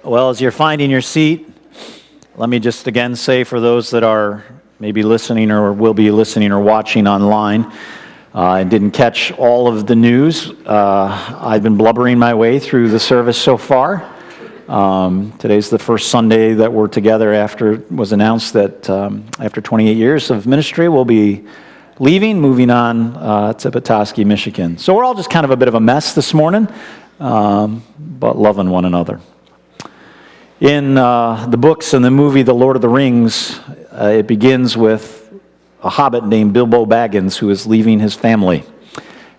Well, as you're finding your seat, let me just again say for those that are maybe listening or will be listening or watching online and didn't catch all of the news, I've been blubbering my way through the service so far. Today's the first Sunday that we're together after it was announced that after 28 years of ministry, we'll be moving on to Petoskey, Michigan. So we're all just kind of a bit of a mess this morning, but loving one another. In the books and the movie The Lord of the Rings, it begins with a hobbit named Bilbo Baggins who is leaving his family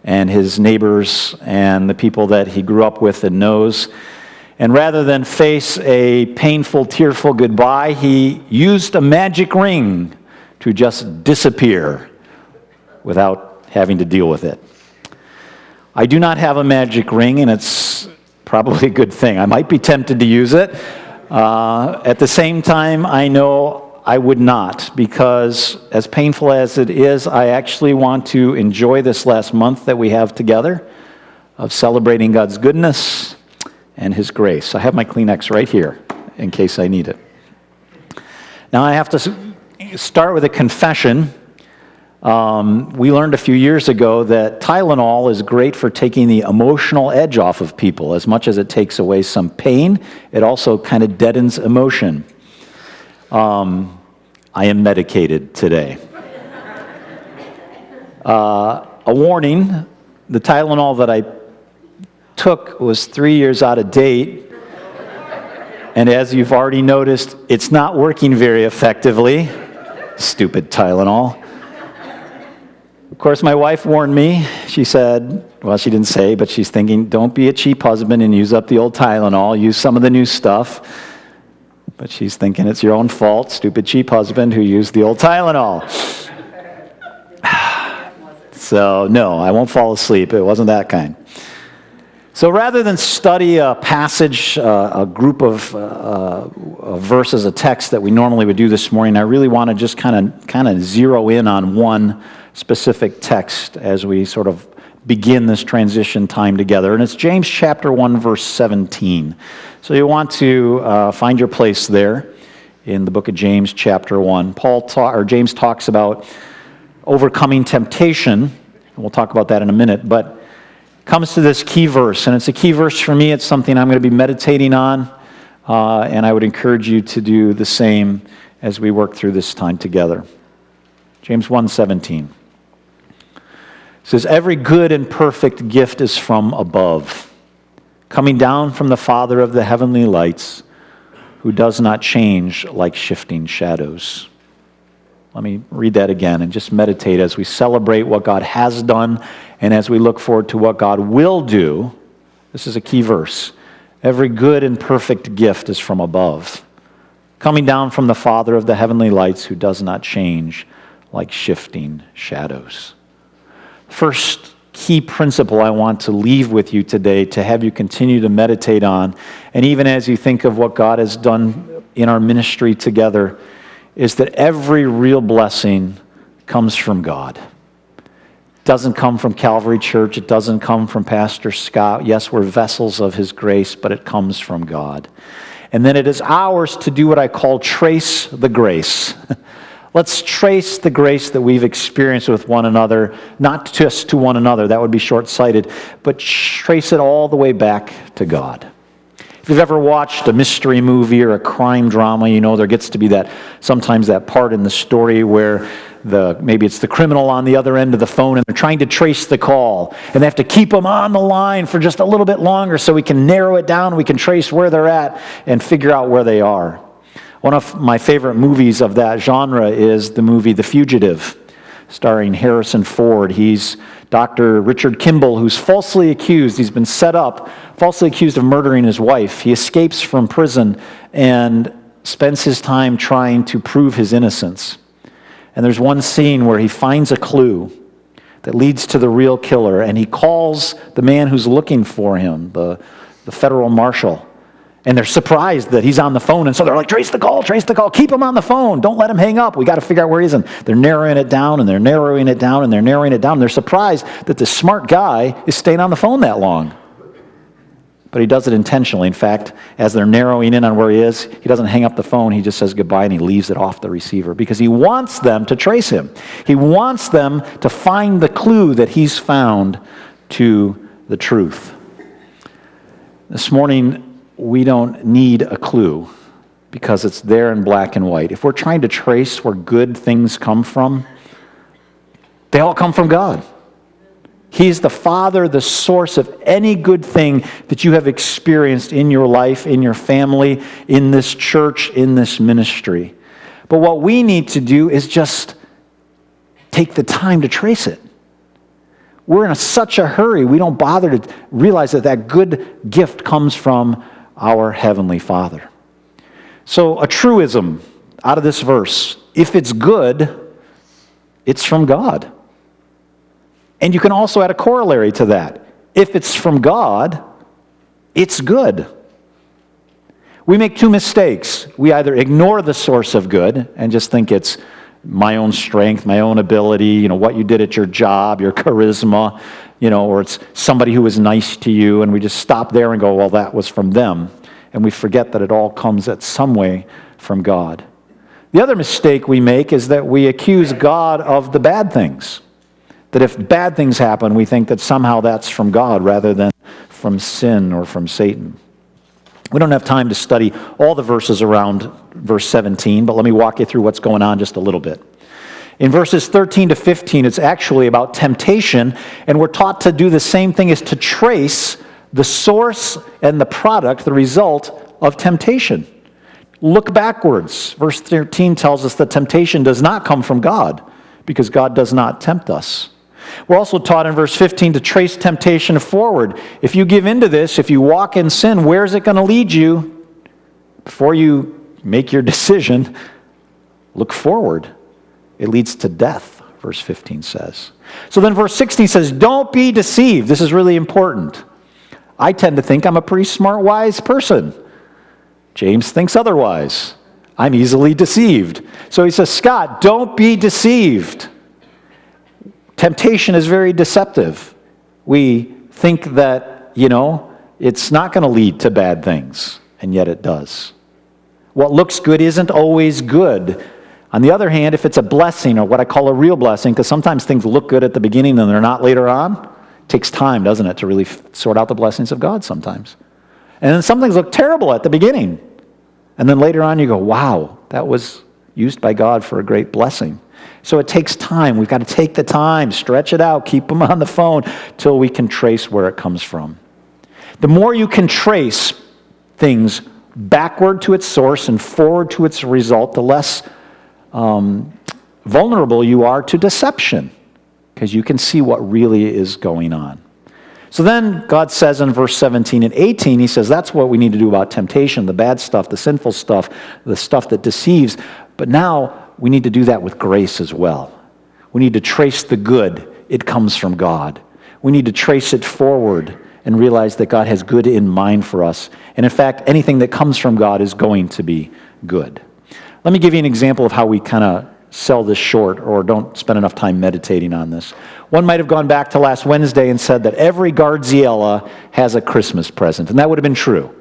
and his neighbors and the people that he grew up with and knows. And rather than face a painful, tearful goodbye, he used a magic ring to just disappear without having to deal with it. I do not have a magic ring, and it's probably a good thing. I might be tempted to use it. At the same time, I know I would not, because as painful as it is, I actually want to enjoy this last month that we have together of celebrating God's goodness and His grace. I have my Kleenex right here in case I need it. Now I have to start with a confession. We learned a few years ago that Tylenol is great for taking the emotional edge off of people. As much as it takes away some pain, it also kind of deadens emotion. I am medicated today. A warning, the Tylenol that I took was 3 years out of date, and as you've already noticed, it's not working very effectively. Stupid Tylenol. Of course, my wife warned me. She said, well, she didn't say, but she's thinking, don't be a cheap husband and use up the old Tylenol. Use some of the new stuff. But she's thinking it's your own fault, stupid cheap husband who used the old Tylenol. So, no, I won't fall asleep. It wasn't that kind. So rather than study a passage, a group of verses, a text that we normally would do this morning, I really want to just kind of zero in on one specific text as we sort of begin this transition time together. And it's James chapter 1, verse 17. So you want to find your place there in the book of James chapter 1. James talks about overcoming temptation, and we'll talk about that in a minute, but comes to this key verse, and it's a key verse for me. It's something I'm going to be meditating on, and I would encourage you to do the same as we work through this time together. James 1:17 says, "Every good and perfect gift is from above, coming down from the Father of the heavenly lights, who does not change like shifting shadows." Let me read that again and just meditate as we celebrate what God has done and as we look forward to what God will do. This is a key verse. Every good and perfect gift is from above, coming down from the Father of the heavenly lights, who does not change like shifting shadows. First key principle I want to leave with you today to have you continue to meditate on, and even as you think of what God has done in our ministry together, is that every real blessing comes from God. It doesn't come from Calvary Church. It doesn't come from Pastor Scott. Yes, we're vessels of His grace, but it comes from God. And then it is ours to do what I call trace the grace. Let's trace the grace that we've experienced with one another, not just to one another, that would be short-sighted, but trace it all the way back to God. If you've ever watched a mystery movie or a crime drama, you know there gets to be sometimes that part in the story where maybe it's the criminal on the other end of the phone and they're trying to trace the call, and they have to keep them on the line for just a little bit longer so we can narrow it down, we can trace where they're at and figure out where they are. One of my favorite movies of that genre is the movie The Fugitive, starring Harrison Ford. He's Dr. Richard Kimball, who's falsely accused. He's been set up, falsely accused of murdering his wife. He escapes from prison and spends his time trying to prove his innocence. And there's one scene where he finds a clue that leads to the real killer, and he calls the man who's looking for him, the federal marshal. And they're surprised that he's on the phone, and so they're like, trace the call, keep him on the phone, don't let him hang up, we got to figure out where he is. And they're narrowing it down, and they're narrowing it down, and they're narrowing it down. They're surprised that this smart guy is staying on the phone that long. But he does it intentionally. In fact, as they're narrowing in on where he is, he doesn't hang up the phone. He just says goodbye and he leaves it off the receiver because he wants them to trace him. He wants them to find the clue that he's found to the truth. This morning, we don't need a clue because it's there in black and white. If we're trying to trace where good things come from, they all come from God. He's the Father, the source of any good thing that you have experienced in your life, in your family, in this church, in this ministry. But what we need to do is just take the time to trace it. We're in such a hurry, we don't bother to realize that that good gift comes from our Heavenly Father. So a truism out of this verse, if it's good, it's from God. And you can also add a corollary to that. If it's from God, it's good. We make two mistakes. We either ignore the source of good and just think it's my own strength, my own ability, what you did at your job, your charisma, or it's somebody who was nice to you, and we just stop there and go, well, that was from them. And we forget that it all comes at some way from God. The other mistake we make is that we accuse God of the bad things. That if bad things happen, we think that somehow that's from God rather than from sin or from Satan. We don't have time to study all the verses around verse 17, but let me walk you through what's going on just a little bit. In verses 13 to 15, it's actually about temptation, and we're taught to do the same thing as to trace the source and the product, the result of temptation. Look backwards. Verse 13 tells us that temptation does not come from God because God does not tempt us. We're also taught in verse 15 to trace temptation forward. If you give into this, if you walk in sin, where is it going to lead you? Before you make your decision, look forward. It leads to death, verse 15 says. So then verse 16 says, don't be deceived. This is really important. I tend to think I'm a pretty smart, wise person. James thinks otherwise. I'm easily deceived. So he says, Scott, don't be deceived. Temptation is very deceptive. We think that, it's not going to lead to bad things, and yet it does. What looks good isn't always good. On the other hand, if it's a blessing, or what I call a real blessing, because sometimes things look good at the beginning and they're not later on, it takes time, doesn't it, to really sort out the blessings of God sometimes. And then some things look terrible at the beginning. And then later on you go, wow, that was used by God for a great blessing. So it takes time. We've got to take the time, stretch it out, keep them on the phone till we can trace where it comes from. The more you can trace things backward to its source and forward to its result, the less vulnerable you are to deception because you can see what really is going on. So then God says in verse 17 and 18, he says that's what we need to do about temptation, the bad stuff, the sinful stuff, the stuff that deceives. But now we need to do that with grace as well. We need to trace the good. It comes from God. We need to trace it forward and realize that God has good in mind for us. And in fact, anything that comes from God is going to be good. Let me give you an example of how we kind of sell this short or don't spend enough time meditating on this. One might have gone back to last Wednesday and said that every Gardziella has a Christmas present, and that would have been true.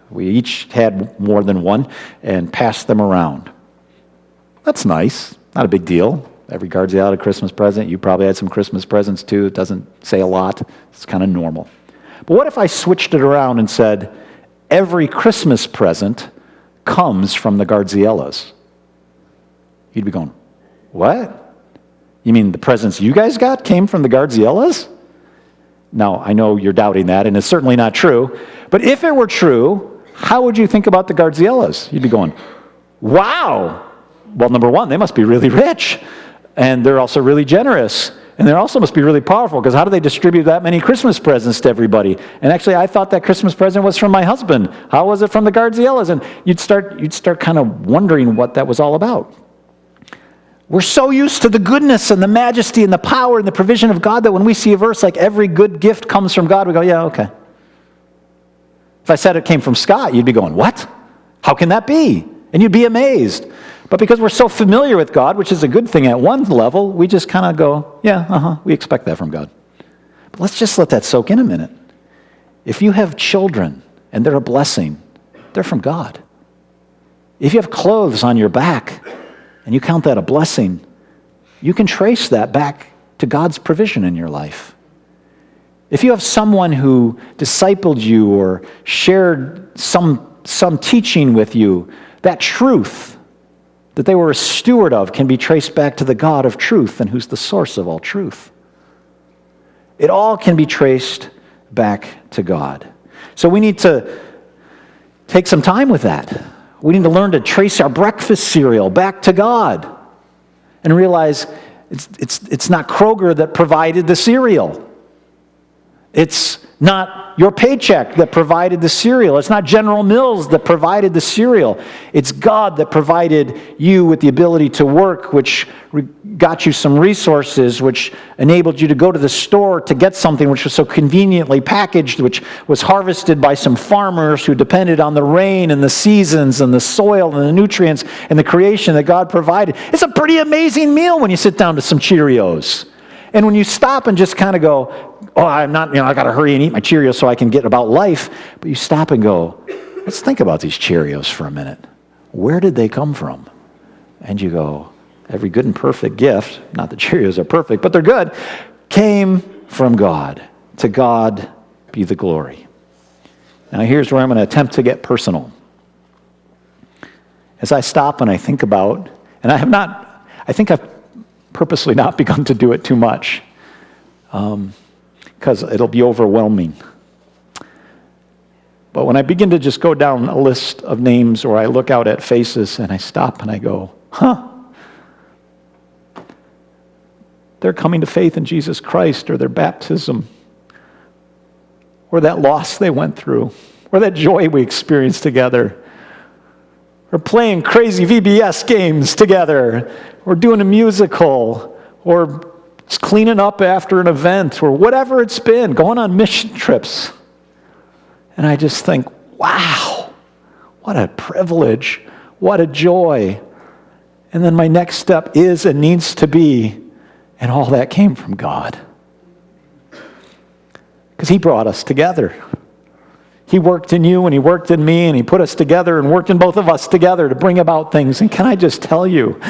We each had more than one and passed them around. That's nice, not a big deal. Every Gardziella had a Christmas present. You probably had some Christmas presents too. It doesn't say a lot. It's kind of normal. But what if I switched it around and said, every Christmas present comes from the Gardziellas? You'd be going, what? You mean the presents you guys got came from the Gardziellas? Now, I know you're doubting that, and it's certainly not true. But if it were true, how would you think about the Gardziellas? You'd be going, wow. Well, number one, they must be really rich. And they're also really generous. And they also must be really powerful, because how do they distribute that many Christmas presents to everybody? And actually, I thought that Christmas present was from my husband. How was it from the Gardziellas? And you'd start kind of wondering what that was all about. We're so used to the goodness and the majesty and the power and the provision of God that when we see a verse like every good gift comes from God, we go, yeah, okay. If I said it came from Scott, you'd be going, what? How can that be? And you'd be amazed. But because we're so familiar with God, which is a good thing at one level, we just kind of go, yeah, we expect that from God. But let's just let that soak in a minute. If you have children and they're a blessing, they're from God. If you have clothes on your back and you count that a blessing, you can trace that back to God's provision in your life. If you have someone who discipled you or shared some teaching with you, that truth that they were a steward of can be traced back to the God of truth and who's the source of all truth. It all can be traced back to God. So we need to take some time with that. We need to learn to trace our breakfast cereal back to God and realize it's not Kroger that provided the cereal. It's not your paycheck that provided the cereal. It's not General Mills that provided the cereal. It's God that provided you with the ability to work, which got you some resources, which enabled you to go to the store to get something which was so conveniently packaged, which was harvested by some farmers who depended on the rain and the seasons and the soil and the nutrients and the creation that God provided. It's a pretty amazing meal when you sit down to some Cheerios. And when you stop and just kind of go, oh, I'm not, I got to hurry and eat my Cheerios so I can get about life. But you stop and go, let's think about these Cheerios for a minute. Where did they come from? And you go, every good and perfect gift, not that Cheerios are perfect, but they're good, came from God. To God be the glory. Now here's where I'm going to attempt to get personal. As I stop and I think about, and I think I've purposely not begun to do it too much, because it'll be overwhelming. But when I begin to just go down a list of names, or I look out at faces and I stop and I go, they're coming to faith in Jesus Christ, or their baptism, or that loss they went through, or that joy we experienced together, or playing crazy VBS games together, or doing a musical, or cleaning up after an event, or whatever it's been, going on mission trips. And I just think, wow, what a privilege, what a joy. And then my next step is and needs to be, and all that came from God. Because He brought us together. He worked in you and He worked in me, and He put us together and worked in both of us together to bring about things. And can I just tell you,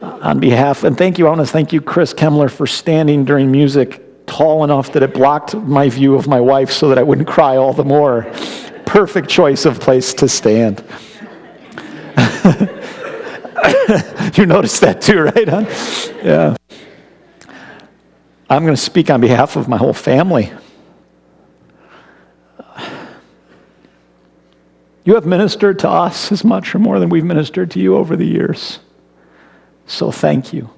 on behalf, and I want to thank you, Chris Kemmler, for standing during music tall enough that it blocked my view of my wife so that I wouldn't cry all the more. Perfect choice of place to stand. You noticed that too, right, hon? Yeah. I'm going to speak on behalf of my whole family. You have ministered to us as much or more than we've ministered to you over the years. So thank you.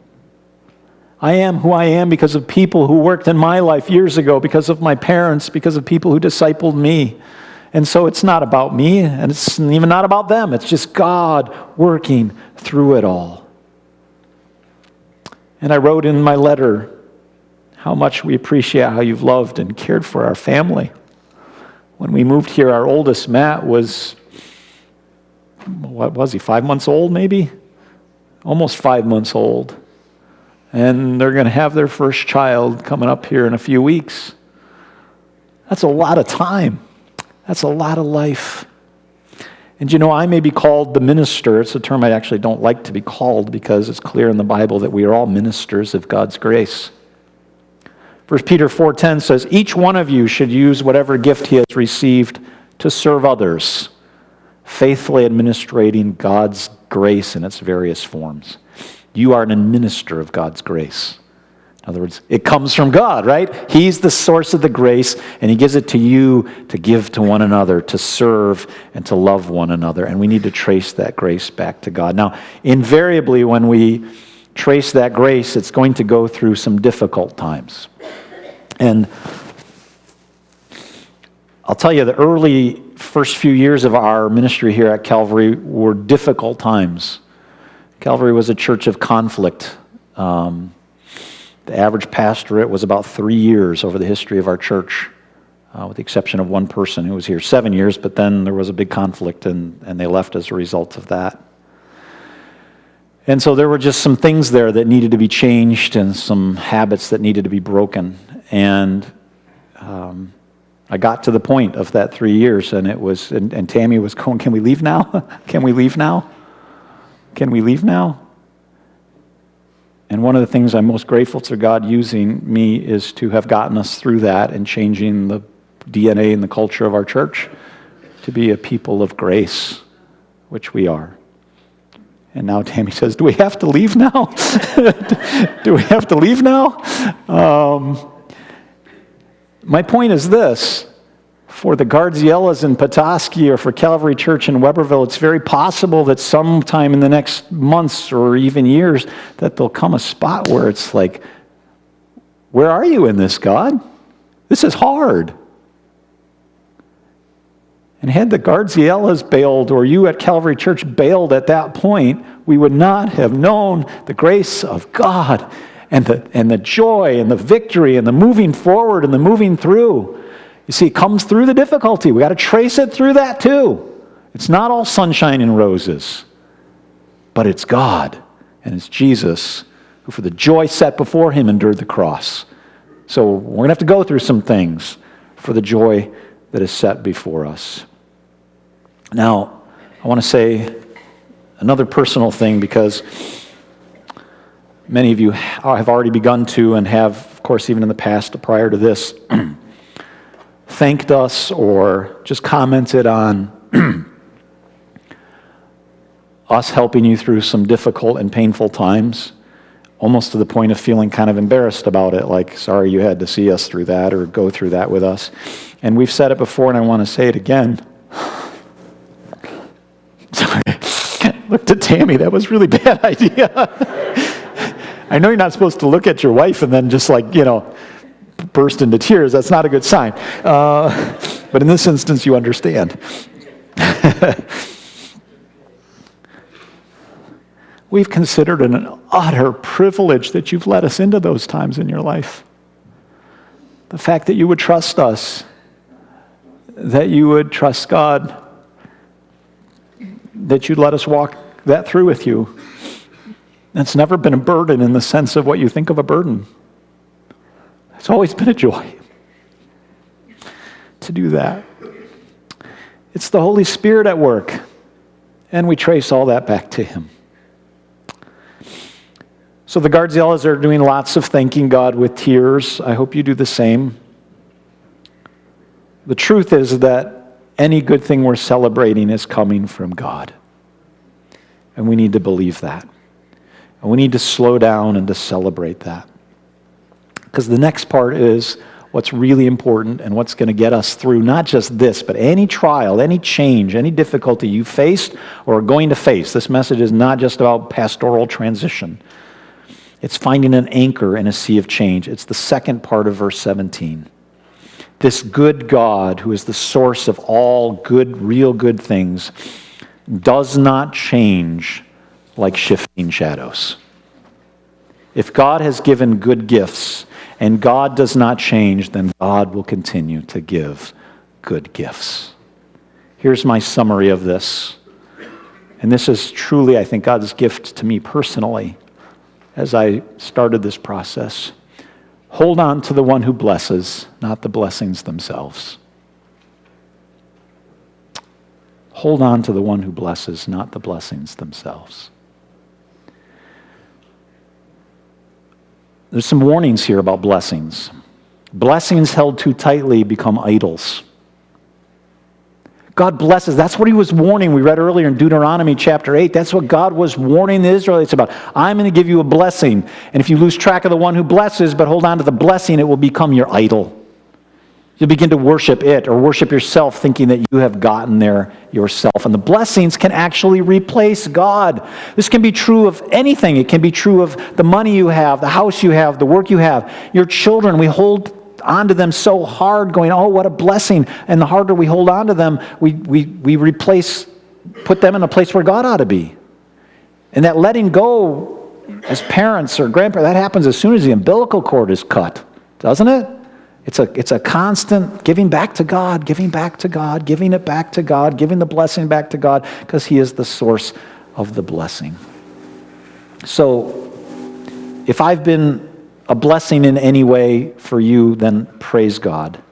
I am who I am because of people who worked in my life years ago, because of my parents, because of people who discipled me. And so it's not about me, and it's even not about them. It's just God working through it all. And I wrote in my letter how much we appreciate how you've loved and cared for our family. When we moved here, our oldest, Matt, was, 5 months old maybe? Almost 5 months old. And they're going to have their first child coming up here in a few weeks. That's a lot of time. That's a lot of life. And I may be called the minister. It's a term I actually don't like to be called, because it's clear in the Bible that we are all ministers of God's grace. 1 Peter 4:10 says, each one of you should use whatever gift he has received to serve others, faithfully administrating God's grace in its various forms. You are an administrator of God's grace. In other words, it comes from God, right? He's the source of the grace, and He gives it to you to give to one another, to serve and to love one another. And we need to trace that grace back to God. Now, invariably, when we trace that grace, it's going to go through some difficult times. And I'll tell you, the early first few years of our ministry here at Calvary were difficult times. Calvary was a church of conflict. The average pastorate was about 3 years over the history of our church, with the exception of one person who was here 7 years, but then there was a big conflict, and they left as a result of that. And so there were just some things there that needed to be changed, and some habits that needed to be broken. And I got to the point of that 3 years, and it was, and Tammy was going, "Can we leave now? Can we leave now? Can we leave now?" And one of the things I'm most grateful to God using me is to have gotten us through that and changing the DNA and the culture of our church to be a people of grace, which we are. And now Tammy says, "Do we have to leave now? Do we have to leave now?" My point is this. For the Gardziellas in Petoskey or for Calvary Church in Weberville, it's very possible that sometime in the next months or even years that there'll come a spot where it's like, where are you in this, God? This is hard. And had the Gardziellas bailed or you at Calvary Church bailed at that point, we would not have known the grace of God and the joy and the victory and the moving forward and the moving through. You see, it comes through the difficulty. We got to trace it through that too. It's not all sunshine and roses, but it's God and it's Jesus who for the joy set before him endured the cross. So we're going to have to go through some things for the joy that is set before us. Now, I want to say another personal thing because many of you have already begun to and have, of course, even in the past prior to this, thanked us or just commented on us helping you through some difficult and painful times, almost to the point of feeling kind of embarrassed about it, like, sorry you had to see us through that or go through that with us. And we've said it before, and I want to say it again. Sorry. Looked at Tammy. That was a really bad idea. I know you're not supposed to look at your wife and then just burst into tears. That's not a good sign. But in this instance, you understand. We've considered it an utter privilege that you've let us into those times in your life. The fact that you would trust us, that you would trust God, that you'd let us walk that through with you. It's never been a burden in the sense of what you think of a burden. It's always been a joy to do that. It's the Holy Spirit at work, and we trace all that back to him. So the Gardziellas are doing lots of thanking God with tears. I hope you do the same. The truth is that any good thing we're celebrating is coming from God. And we need to believe that. And we need to slow down and to celebrate that. Because the next part is what's really important and what's going to get us through not just this, but any trial, any change, any difficulty you faced or are going to face. This message is not just about pastoral transition. It's finding an anchor in a sea of change. It's the second part of verse 17. This good God, who is the source of all good, real good things, does not change like shifting shadows. If God has given good gifts and God does not change, then God will continue to give good gifts. Here's my summary of this. And this is truly, I think, God's gift to me personally as I started this process. Hold on to the one who blesses, not the blessings themselves. Hold on to the one who blesses, not the blessings themselves. There's some warnings here about blessings. Blessings held too tightly become idols. God blesses. That's what he was warning. We read earlier in Deuteronomy chapter 8. That's what God was warning the Israelites about. I'm going to give you a blessing. And if you lose track of the one who blesses, but hold on to the blessing, it will become your idol. You'll begin to worship it or worship yourself thinking that you have gotten there yourself. And the blessings can actually replace God. This can be true of anything. It can be true of the money you have, the house you have, the work you have, your children. We hold onto them so hard going, oh, what a blessing. And the harder we hold on to them, we put them in a place where God ought to be. And that letting go as parents or grandparents, that happens as soon as the umbilical cord is cut, doesn't it? It's a constant giving back to God, giving back to God, giving it back to God, giving the blessing back to God, because he is the source of the blessing. So if I've been a blessing in any way for you, then praise God.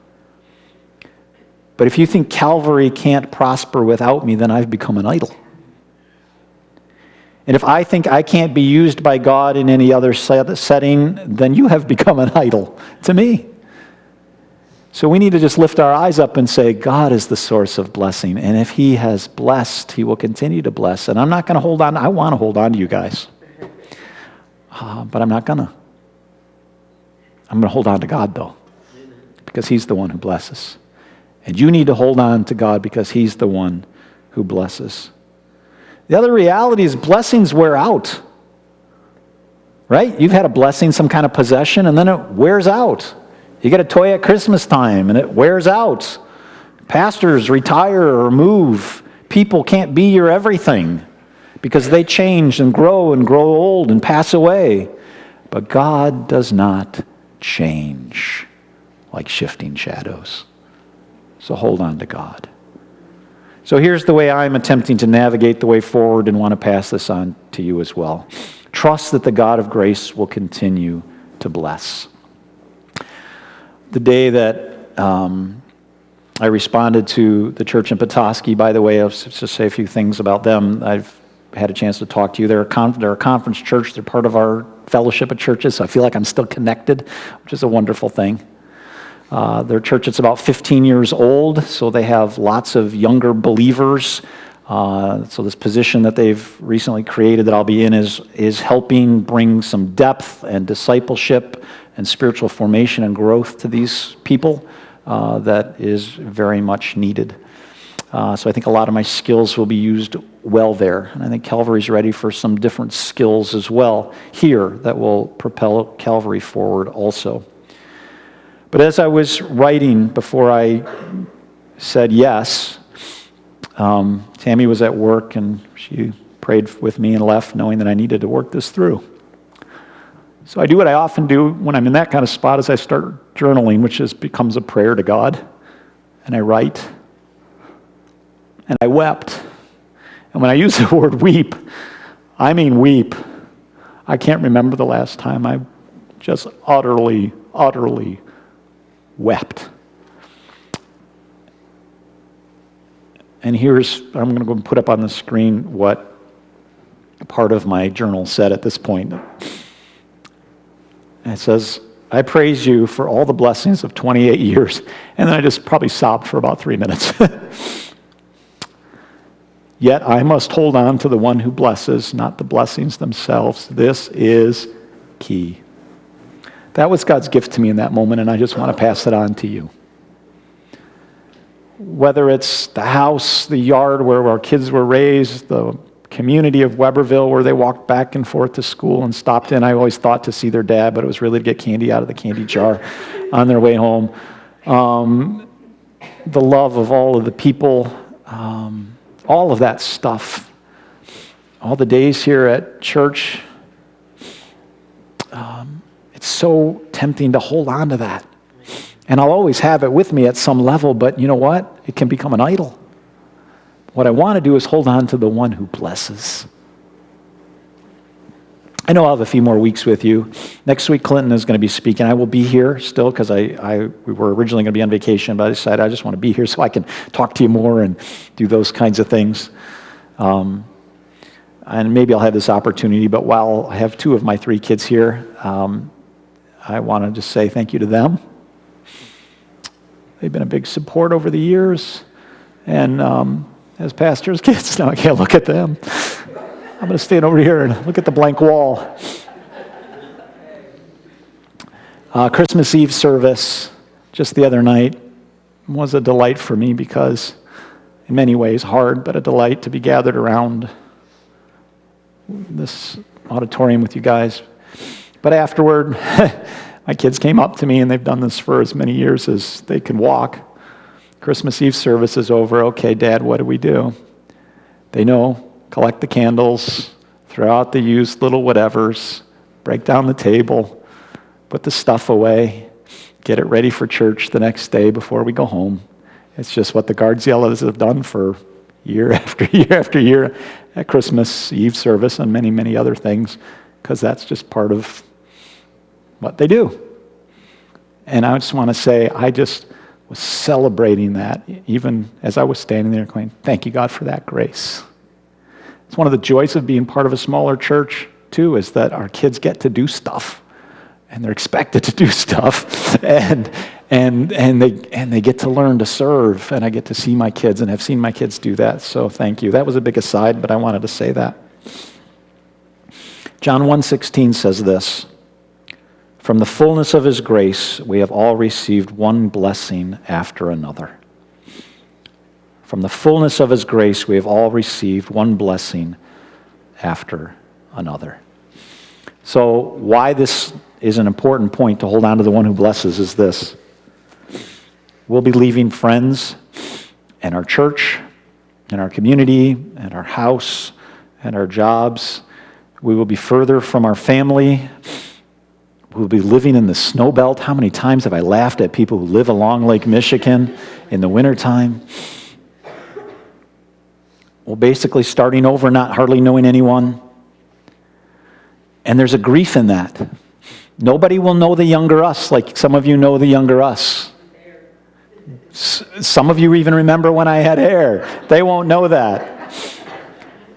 But if you think Calvary can't prosper without me, then I've become an idol. And if I think I can't be used by God in any other setting, then you have become an idol to me. So we need to just lift our eyes up and say, God is the source of blessing. And if he has blessed, he will continue to bless. And I'm not going to hold on. I want to hold on to you guys. But I'm not going to. I'm going to hold on to God, though, because he's the one who blesses. And you need to hold on to God because he's the one who blesses. The other reality is blessings wear out. Right? You've had a blessing, some kind of possession, and then it wears out. You get a toy at Christmas time, and it wears out. Pastors retire or move. People can't be your everything because they change and grow old and pass away. But God does not change like shifting shadows. So hold on to God. So here's the way I'm attempting to navigate the way forward and want to pass this on to you as well. Trust that the God of grace will continue to bless. The day that I responded to the church in Petoskey, by the way, I'll just say a few things about them. I've had a chance to talk to you. They're a conference church. They're part of our fellowship of churches, so I feel like I'm still connected, which is a wonderful thing. Their church is about 15 years old, so they have lots of younger believers. So this position that they've recently created that I'll be in is helping bring some depth and discipleship and spiritual formation and growth to these people that is very much needed. So I think a lot of my skills will be used well there. And I think Calvary's ready for some different skills as well here that will propel Calvary forward also. But as I was writing before I said yes, Tammy was at work and she prayed with me and left knowing that I needed to work this through. So I do what I often do when I'm in that kind of spot is I start journaling, which becomes a prayer to God. And I write. And I wept. And when I use the word weep, I mean weep. I can't remember the last time I just utterly wept. And I'm going to go and put up on the screen what part of my journal said at this point. And it says, I praise you for all the blessings of 28 years. And then I just probably sobbed for about 3 minutes. Yet I must hold on to the one who blesses, not the blessings themselves. This is key. That was God's gift to me in that moment, and I just want to pass it on to you. Whether it's the house, the yard where our kids were raised, the community of Weberville where they walked back and forth to school and stopped in. I always thought to see their dad, but it was really to get candy out of the candy jar on their way home. The love of all of the people, all of that stuff. All the days here at church, it's so tempting to hold on to that. And I'll always have it with me at some level, but you know what? It can become an idol. What I want to do is hold on to the one who blesses. I know I'll have a few more weeks with you. Next week, Clinton is going to be speaking. I will be here still because we were originally going to be on vacation, but I decided I just want to be here so I can talk to you more and do those kinds of things. And maybe I'll have this opportunity, but while I have 2 of my 3 kids here, I want to just say thank you to them. They've been a big support over the years. And as pastors' kids, now I can't look at them. I'm going to stand over here and look at the blank wall. Christmas Eve service, just the other night, was a delight for me because, in many ways, hard, but a delight to be gathered around this auditorium with you guys. But afterward, my kids came up to me, and they've done this for as many years as they can walk. Christmas Eve service is over. Okay, Dad, what do we do? They know. Collect the candles, throw out the used little whatevers, break down the table, put the stuff away, get it ready for church the next day before we go home. It's just what the Guardziellas have done for year after year after year at Christmas Eve service and many, many other things, because that's just part of what they do. And I just want to say, I just was celebrating that, even as I was standing there going, thank you, God, for that grace. It's one of the joys of being part of a smaller church, too, is that our kids get to do stuff, and they're expected to do stuff, and they get to learn to serve, and I get to see my kids, and have seen my kids do that, so thank you. That was a big aside, but I wanted to say that. John 1:16 says this, from the fullness of his grace, we have all received one blessing after another. From the fullness of his grace, we have all received one blessing after another. So why this is an important point to hold on to the one who blesses is this. We'll be leaving friends and our church and our community and our house and our jobs. We will be further from our family. We'll be living in the snow belt. How many times have I laughed at people who live along Lake Michigan in the wintertime? Well, basically starting over, not hardly knowing anyone. And there's a grief in that. Nobody will know the younger us like some of you know the younger us. Some of you even remember when I had hair. They won't know that.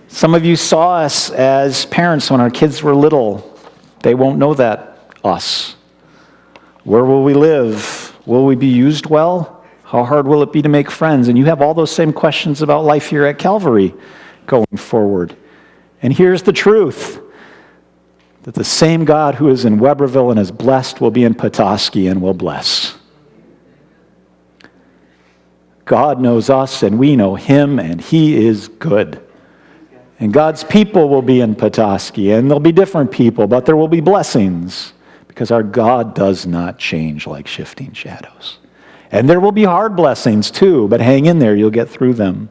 Some of you saw us as parents when our kids were little. They won't know that. Us. Where will we live? Will we be used well? How hard will it be to make friends? And you have all those same questions about life here at Calvary going forward. And here's the truth, that the same God who is in Weberville and is blessed will be in Petoskey and will bless. God knows us and we know him, and he is good. And God's people will be in Petoskey, and there'll be different people, but there will be blessings. Because our God does not change like shifting shadows. And there will be hard blessings too, but hang in there, you'll get through them.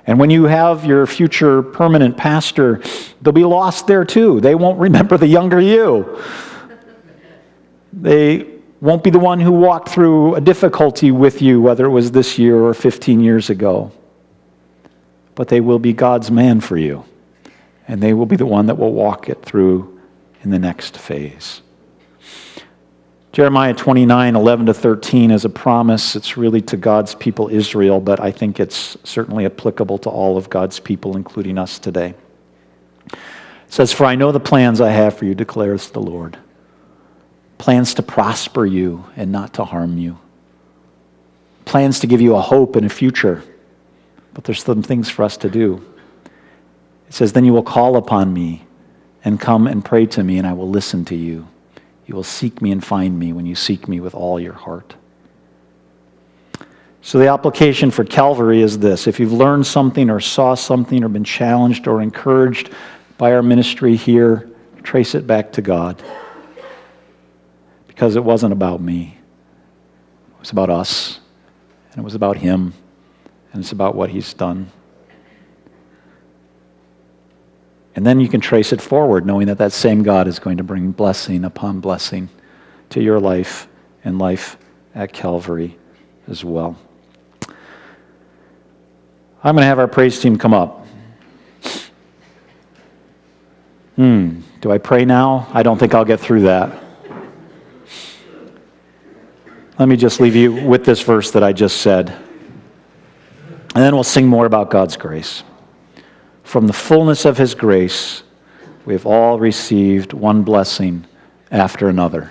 And when you have your future permanent pastor, they'll be lost there too. They won't remember the younger you. They won't be the one who walked through a difficulty with you, whether it was this year or 15 years ago. But they will be God's man for you. And they will be the one that will walk it through in the next phase. Jeremiah 29:11-13 is a promise. It's really to God's people Israel, but I think it's certainly applicable to all of God's people, including us today. It says, for I know the plans I have for you, declares the Lord. Plans to prosper you and not to harm you. Plans to give you a hope and a future. But there's some things for us to do. It says, then you will call upon me and come and pray to me, and I will listen to you. You will seek me and find me when you seek me with all your heart. So the application for Calvary is this. If you've learned something or saw something or been challenged or encouraged by our ministry here, trace it back to God. Because it wasn't about me. It was about us, and it was about him, and it's about what he's done. And then you can trace it forward, knowing that that same God is going to bring blessing upon blessing to your life and life at Calvary as well. I'm going to have our praise team come up. Do I pray now? I don't think I'll get through that. Let me just leave you with this verse that I just said. And then we'll sing more about God's grace. From the fullness of his grace, we have all received one blessing after another.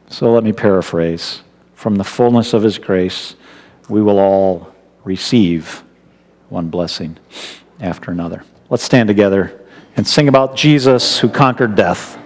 So let me paraphrase. From the fullness of his grace, we will all receive one blessing after another. Let's stand together and sing about Jesus who conquered death.